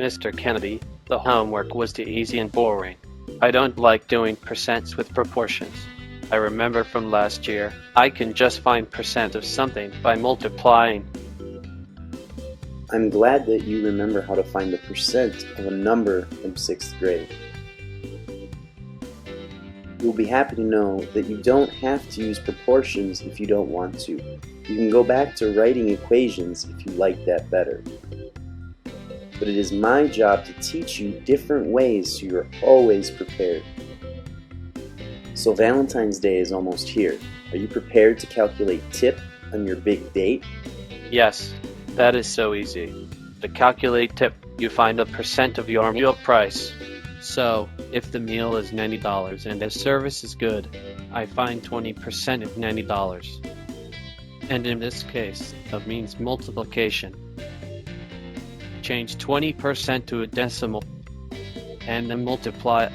Mr. Kennedy, the homework was too easy and boring. I don't like doing percents with proportions. I remember from last year, I can just find percent of something by multiplying. I'm glad that you remember how to find the percent of a number from 6th grade. You'll be happy to know that you don't have to use proportions if you don't want to. You can go back to writing equations if you like that better. But it is my job to teach you different ways so you're always prepared. So Valentine's Day is almost here. Are you prepared to calculate tip on your big date? Yes, that is so easy. To calculate tip, you find a percent of your meal price. So, if the meal is $90 and the service is good, I find 20% of $90. And in this case, that means multiplication. Change 20% to a decimal and then multiply it.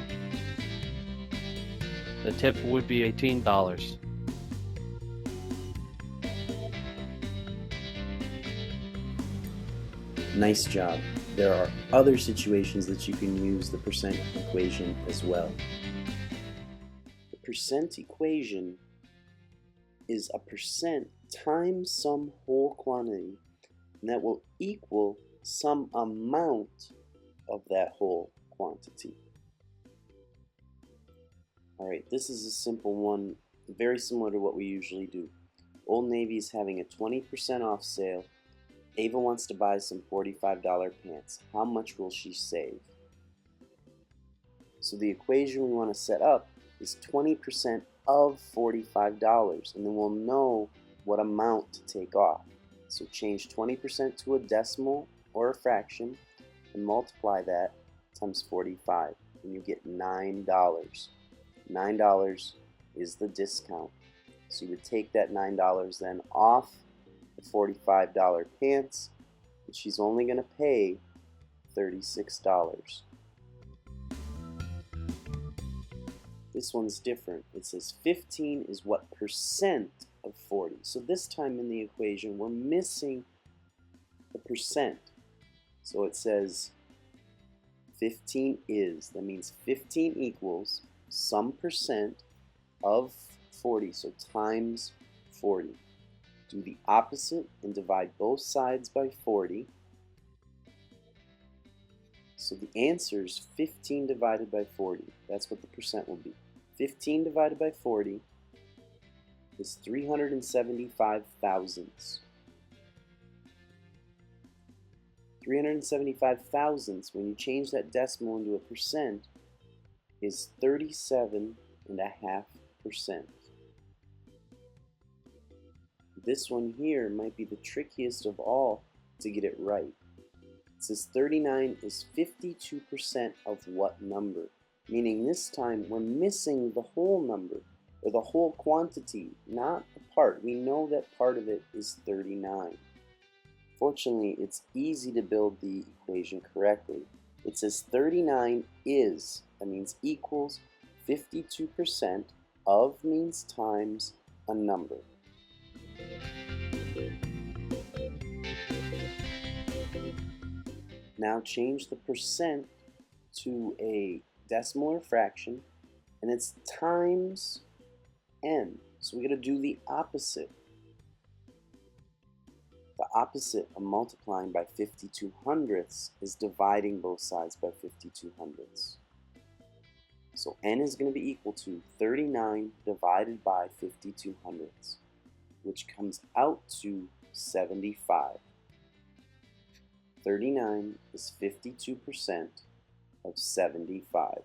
The tip would be $18. Nice job. There are other situations that you can use the percent equation as well. The percent equation is a percent times some whole quantity, and that will equal some amount of that whole quantity. Alright, this is a simple one, very similar to what we usually do. Old Navy is having a 20% off sale. Ava wants to buy some $45 pants. How much will she save? So the equation we want to set up is 20% of $45, and then we'll know what amount to take off. So change 20% to a decimal or a fraction and multiply that times 45, and you get $9. $9 is the discount. So you would take that $9 then off the $45 pants, and she's only going to pay $36. This one's different. It says 15 is what percent of 40. So this time in the equation we're missing the percent. So it says 15 is, that means 15 equals some percent of 40, so times 40. Do the opposite and divide both sides by 40. So the answer is 15 divided by 40. That's what the percent will be. 15 divided by 40 is 375 thousandths. 375 thousandths, when you change that decimal into a percent, is 37.5%. This one here might be the trickiest of all to get it right. It says 39 is 52% of what number? Meaning this time we're missing the whole number, or the whole quantity, not the part. We know that part of it is 39. Fortunately, it's easy to build the equation correctly. It says 39 is, that means equals 52% of means times a number. Now change the percent to a decimal or fraction, and it's times n. So we're going to do the opposite. The opposite of multiplying by 52 hundredths is dividing both sides by 52 hundredths. So n is going to be equal to 39 divided by 52 hundredths, which comes out to 75. 39 is 52% of 75.